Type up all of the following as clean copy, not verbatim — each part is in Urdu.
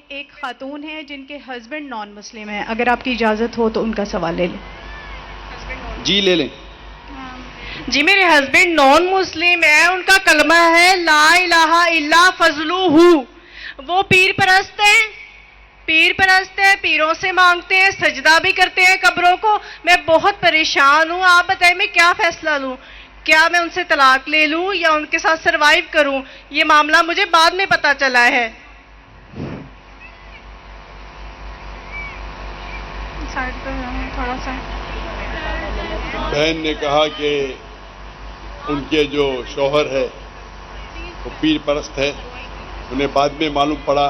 ایک خاتون ہیں جن کے ہسبینڈ نان مسلم ہیں، اگر آپ کی اجازت ہو تو ان کا سوال لے لیں۔ جی لے لیں۔ جی میرے ہسبینڈ نان مسلم ہے، ان کا کلمہ ہے لا الہ الا فضلہ، وہ پیر پرست ہیں، پیروں سے مانگتے ہیں، سجدہ بھی کرتے ہیں قبروں کو۔ میں بہت پریشان ہوں، آپ بتائیں میں کیا فیصلہ لوں؟ کیا میں ان سے طلاق لے لوں یا ان کے ساتھ سروائیو کروں؟ یہ معاملہ مجھے بعد میں پتا چلا ہے۔ تھوڑا سا بہن نے کہا کہ ان کے جو شوہر ہے وہ پیر پرست ہے، انہیں بعد میں معلوم پڑا،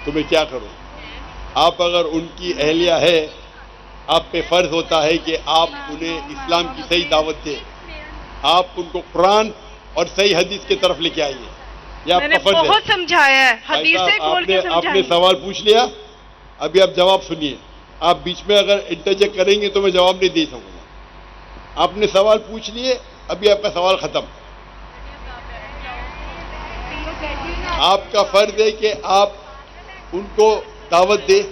تو میں کیا کروں؟ آپ اگر ان کی اہلیہ ہے، آپ پہ فرض ہوتا ہے کہ آپ انہیں اسلام کی صحیح دعوت دیں، آپ ان کو قرآن اور صحیح حدیث کی طرف لے کے آئیے، یہ آپ کا فرض ہے۔ بہت سمجھایا ہے، حدیثیں کھول کے آپ نے سمجھائیں۔ سوال پوچھ لیا، ابھی آپ جواب سنیے۔ آپ بیچ میں اگر انٹرجیکٹ کریں گے تو میں جواب نہیں دے سکوں گا۔ آپ نے سوال پوچھ لیے، ابھی آپ کا سوال ختم۔ آپ کا فرض ہے کہ آپ ان کو دعوت دیں،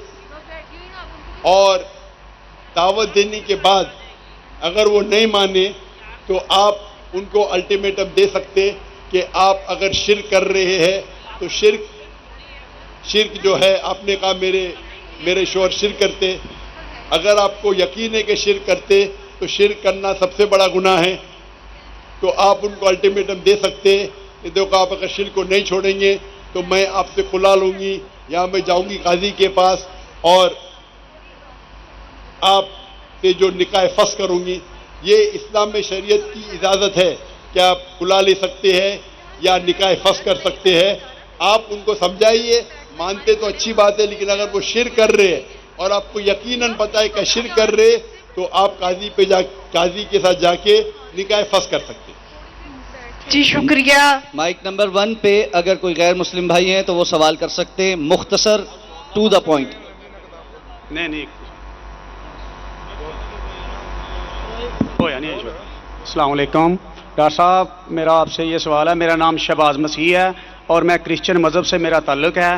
اور دعوت دینے کے بعد اگر وہ نہیں مانے تو آپ ان کو الٹیمیٹم دے سکتے کہ آپ اگر شرک کر رہے ہیں تو شرک جو ہے، آپ نے کہا میرے شوہر شرک کرتے، اگر آپ کو یقین ہے کہ شرک کرتے تو شرک کرنا سب سے بڑا گناہ ہے، تو آپ ان کو الٹیمیٹم دے سکتے کہ دیکھو آپ اگر شرک کو نہیں چھوڑیں گے تو میں آپ سے کھلا لوں گی، یا میں جاؤں گی قاضی کے پاس اور آپ سے جو نکاح فسخ کروں گی۔ یہ اسلام میں شریعت کی اجازت ہے کہ آپ کھلا لے سکتے ہیں یا نکاح فسخ کر سکتے ہیں۔ آپ ان کو سمجھائیے، مانتے تو اچھی بات ہے، لیکن اگر وہ شرک کر رہے ہیں اور آپ کو یقیناً پتہ ہے کہ شرک کر رہے تو آپ قاضی کے ساتھ جا کے نکاح فسخ کر سکتے ہیں۔ جی شکریہ۔ مائک نمبر 1 پہ اگر کوئی غیر مسلم بھائی ہیں تو وہ سوال کر سکتے ہیں، مختصر ٹو دا پوائنٹ۔ نہیں السلام علیکم ڈاکٹر صاحب، میرا آپ سے یہ سوال ہے۔ میرا نام شہباز مسیح ہے اور میں کرسچن مذہب سے میرا تعلق ہے،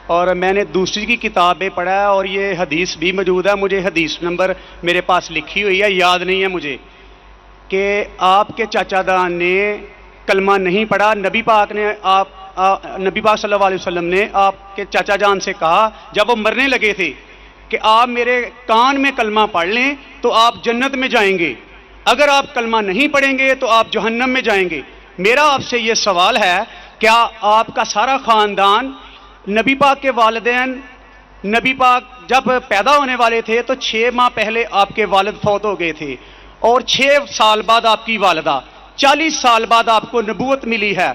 اور میں نے دوسری کی کتاب میں پڑھا ہے اور یہ حدیث بھی موجود ہے، مجھے حدیث نمبر میرے پاس لکھی ہوئی ہے، یاد نہیں ہے مجھے، کہ آپ کے چاچا دان نے کلمہ نہیں پڑھا۔ نبی پاک صلی اللہ علیہ وسلم نے آپ کے چاچا جان سے کہا جب وہ مرنے لگے تھے کہ آپ میرے کان میں کلمہ پڑھ لیں تو آپ جنت میں جائیں گے، اگر آپ کلمہ نہیں پڑھیں گے تو آپ جہنم میں جائیں گے۔ میرا آپ سے یہ سوال ہے، کیا آپ کا سارا خاندان، نبی پاک کے والدین، نبی پاک جب پیدا ہونے والے تھے تو 6 ماہ پہلے آپ کے والد فوت ہو گئے تھے، اور 6 سال بعد آپ کی والدہ، 40 سال بعد آپ کو نبوت ملی ہے۔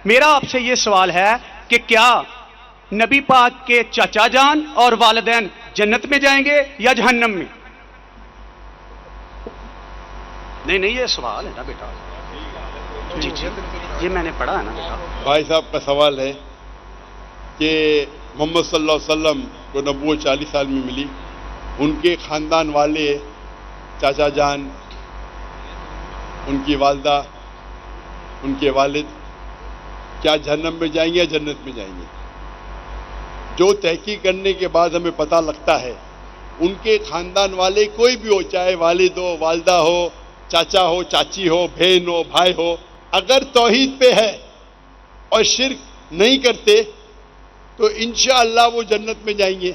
میرا آپ سے یہ سوال ہے کہ کیا نبی پاک کے چاچا جان اور والدین جنت میں جائیں گے یا جہنم میں؟ نہیں یہ سوال ہے نا بیٹا، جی یہ میں نے پڑھا ہے نا بیٹا۔ بھائی صاحب کا سوال ہے کہ محمد صلی اللہ علیہ وسلم کو نبوت 40 سال میں ملی، ان کے خاندان والے، چاچا جان، ان کی والدہ، ان کے والد، کیا جہنم میں جائیں گے یا جنت میں جائیں گے؟ جو تحقیق کرنے کے بعد ہمیں پتہ لگتا ہے، ان کے خاندان والے کوئی بھی ہو، چاہے والد ہو، والدہ ہو، چاچا ہو، چاچی ہو، بہن ہو، بھائی ہو، اگر توحید پہ ہے اور شرک نہیں کرتے تو انشاءاللہ وہ جنت میں جائیں گے۔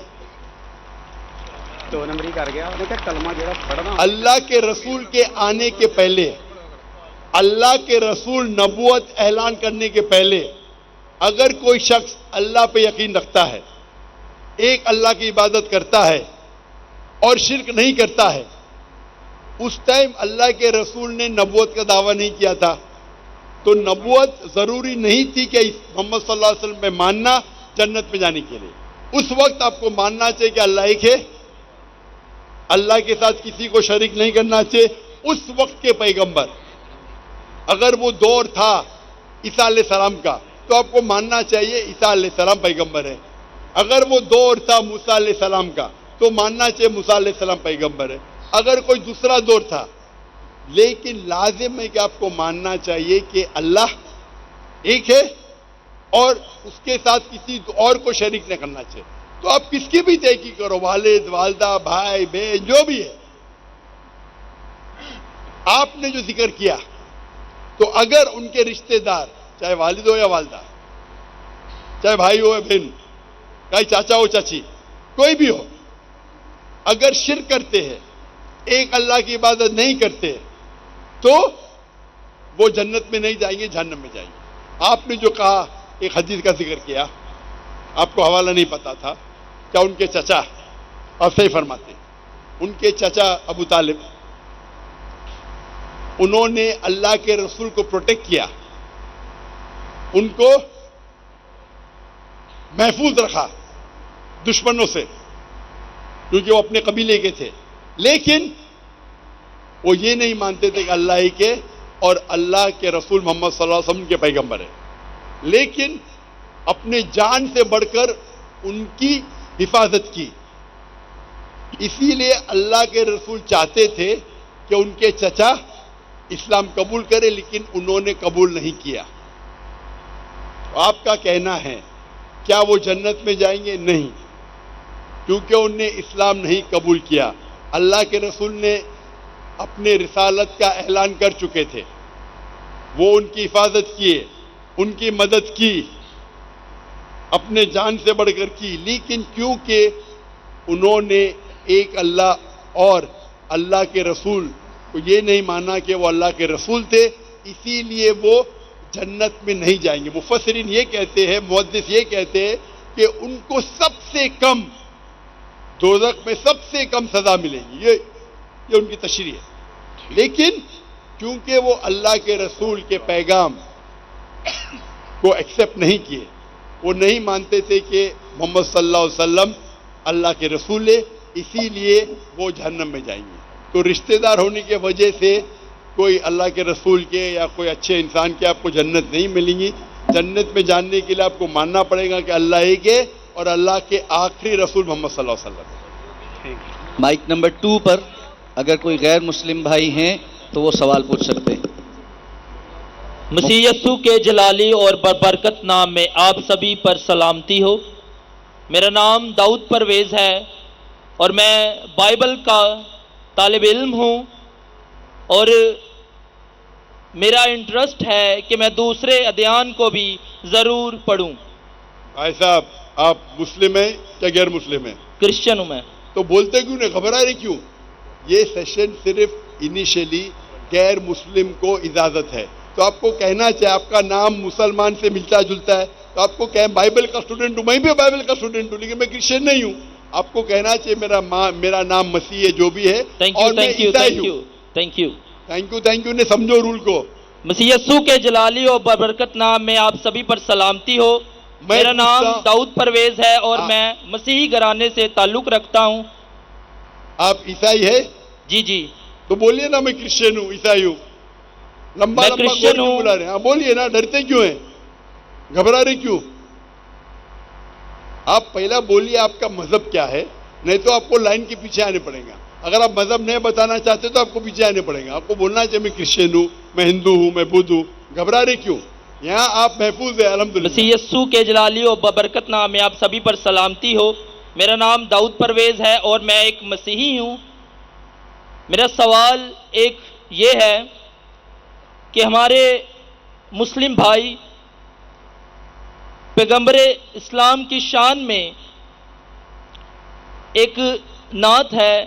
2 نمبر ہی کر گیا، کلمہ جڑا پڑھنا اللہ کے رسول کے آنے کے پہلے، اللہ کے رسول نبوت اعلان کرنے کے پہلے، اگر کوئی شخص اللہ پہ یقین رکھتا ہے، ایک اللہ کی عبادت کرتا ہے اور شرک نہیں کرتا ہے، اس ٹائم اللہ کے رسول نے نبوت کا دعویٰ نہیں کیا تھا، تو نبوت ضروری نہیں تھی کہ محمد صلی اللہ علیہ وسلم پہ ماننا جنت میں جانے کے لیے۔ اس وقت آپ کو ماننا چاہیے کہ اللہ ایک ہے، اللہ کے ساتھ کسی کو شریک نہیں کرنا چاہیے۔ اس وقت کے پیغمبر، اگر وہ دور تھا عیسیٰ علیہ السلام کا تو آپ کو ماننا چاہیے عیسیٰ علیہ السلام پیغمبر ہے۔ اگر وہ دور تھا موسیٰ علیہ السلام کا تو ماننا چاہیے موسیٰ علیہ السلام پیغمبر ہے۔ اگر کوئی دوسرا دور تھا، لیکن لازم ہے کہ آپ کو ماننا چاہیے کہ اللہ ایک ہے اور اس کے ساتھ کسی اور کو شریک نہیں کرنا چاہیے۔ تو آپ کس کی بھی تحقیق کرو, والد, والدہ, بھائی, بہن, جو بھی ہے. آپ نے جو ذکر کیا, تو اگر ان کے رشتہ دار, چاہے والد ہو یا والدہ, چاہے بھائی ہو یا بہن, چاہے چاچا ہو چاچی, کوئی بھی ہو, اگر شرک کرتے ہیں, ایک اللہ کی عبادت نہیں کرتے, تو وہ جنت میں نہیں جائیں گے, جہنم میں جائیں گے. آپ نے جو کہا, ایک حدیث کا ذکر کیا, آپ کو حوالہ نہیں پتا تھا, کیا ان کے چچا, آپ صحیح فرماتے ہیں, ان کے چچا ابو طالب, انہوں نے اللہ کے رسول کو پروٹیکٹ کیا, ان کو محفوظ رکھا دشمنوں سے, کیونکہ وہ اپنے قبیلے کے تھے. لیکن وہ یہ نہیں مانتے تھے کہ اللہ ہی کے اور اللہ کے رسول محمد صلی اللہ علیہ وسلم کے پیغمبر ہیں, لیکن اپنے جان سے بڑھ کر ان کی حفاظت کی. اسی لیے اللہ کے رسول چاہتے تھے کہ ان کے چچا اسلام قبول کرے, لیکن انہوں نے قبول نہیں کیا. آپ کا کہنا ہے کیا وہ جنت میں جائیں گے؟ نہیں, کیونکہ انہوں نے اسلام نہیں قبول کیا. اللہ کے رسول نے اپنے رسالت کا اعلان کر چکے تھے, وہ ان کی حفاظت کیے, ان کی مدد کی, اپنے جان سے بڑھ کر کی. لیکن کیونکہ انہوں نے ایک اللہ اور اللہ کے رسول کو یہ نہیں مانا کہ وہ اللہ کے رسول تھے, اسی لیے وہ جنت میں نہیں جائیں گے. مفسرین یہ کہتے ہیں, محدث یہ کہتے ہیں کہ ان کو سب سے کم دوزخ میں سب سے کم سزا ملے گی. یہ ان کی تشریح ہے. لیکن کیونکہ وہ اللہ کے رسول کے پیغام کو ایکسیپٹ نہیں کیے, وہ نہیں مانتے تھے کہ محمد صلی اللہ علیہ وسلم اللہ کے رسول ہے, اسی لیے وہ جہنم میں جائیں گے. تو رشتہ دار ہونے کی وجہ سے کوئی اللہ کے رسول کے یا کوئی اچھے انسان کے آپ کو جنت نہیں ملیں گی. جنت میں جاننے کے لیے آپ کو ماننا پڑے گا کہ اللہ ایک ہے اور اللہ کے آخری رسول محمد صلی اللہ علیہ وسلم. مائک نمبر 2 پر اگر کوئی غیر مسلم بھائی ہیں تو وہ سوال پوچھ سکتے ہیں. مسیح یسوع کے جلالی اور برکت نام میں آپ سبھی پر سلامتی ہو. میرا نام داؤد پرویز ہے اور میں بائبل کا طالب علم ہوں, اور میرا انٹرسٹ ہے کہ میں دوسرے ادیان کو بھی ضرور پڑھوں. بھائی صاحب, آپ مسلم ہیں یا غیر مسلم ہیں؟ کرسچن ہوں میں. تو بولتے کیوں نہیں, گھبرا رہے کیوں؟ یہ سیشن صرف انیشلی غیر مسلم کو اجازت ہے. تو آپ کو کہنا چاہے, آپ کا نام مسلمان سے ملتا جلتا ہے, تو آپ کو کہیں بائبل کا اسٹوڈنٹ ہوں, میں بھی بائبل کا اسٹوڈنٹ ہوں, لیکن میں کرسچن نہیں ہوں. آپ کو کہنا چاہیے میرا نام مسیح ہے, جو بھی ہے, اور میں عیسائی ہوں. Thank you. نے سمجھو رول کو. مسیح یسوع کے جلالی اور برکت نام میں آپ سبھی پر سلامتی ہو. میرا نام داؤد پرویز ہے اور میں مسیحی گھرانے سے تعلق رکھتا ہوں. آپ عیسائی ہے؟ جی جی. تو بولیے نا میں کرسچن ہوں, عیسائی ہوں. لمبا کرسچن ہوں. بلا رہے ہیں, بولیے نا, ڈرتے کیوں ہیں, گھبرا رہے کیوں؟ آپ پہلا بولیے آپ کا مذہب کیا ہے, نہیں تو آپ کو لائن کے پیچھے آنے پڑے گا. اگر آپ مذہب نہیں بتانا چاہتے تو آپ کو پیچھے آنے پڑے گا. آپ کو بولنا چاہیے میں کرسچن ہوں, میں ہندو ہوں, میں بدھ ہوں. گھبرا رہے کیوں؟ یہاں آپ محفوظ ہیں الحمدللہ. مسیح یسوع کے جلالی اور برکت نام میں آپ سبھی پر سلامتی ہو. میرا نام داؤد پرویز ہے اور میں ایک مسیحی ہوں. میرا سوال ایک یہ ہے کہ ہمارے مسلم بھائی پیغمبر اسلام کی شان میں ایک نعت ہے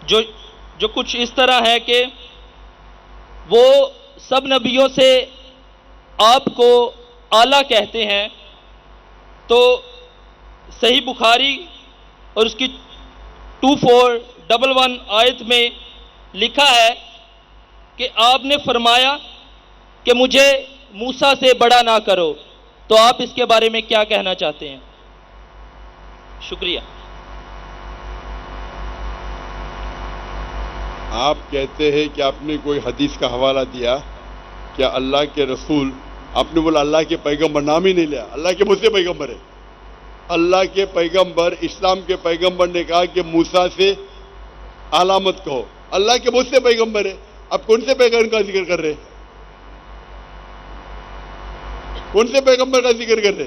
جو کچھ اس طرح ہے کہ وہ سب نبیوں سے آپ کو اعلیٰ کہتے ہیں. تو صحیح بخاری اور اس کی 2411 آیت میں لکھا ہے کہ آپ نے فرمایا کہ مجھے موسیٰ سے بڑا نہ کرو. تو آپ اس کے بارے میں کیا کہنا چاہتے ہیں؟ شکریہ. آپ کہتے ہیں کہ آپ نے کوئی حدیث کا حوالہ دیا, کیا اللہ کے رسول, آپ نے بولا اللہ کے پیغمبر, نام ہی نہیں لیا, اللہ کے مجھ سے پیغمبر ہے. اللہ کے پیغمبر, اسلام کے پیغمبر نے کہا کہ موسیٰ سے علامت کہو. اللہ کے مجھ سے پیغمبر ہے. آپ کون سے پیغمبر کا ذکر کر رہے, کون سے پیغمبر کا ذکر کر رہے؟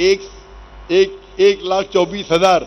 1,24,000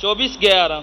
24/11।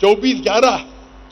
24/11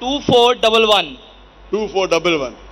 2411। 2411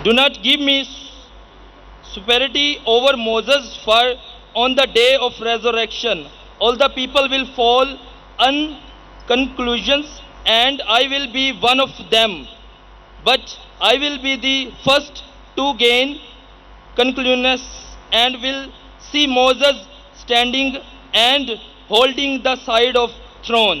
Do not give me superiority over Moses, for on the day of resurrection all the people will fall on conclusions, and I will be one of them. But I will be the first to gain conclusions and will see Moses standing and holding the side of throne.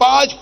5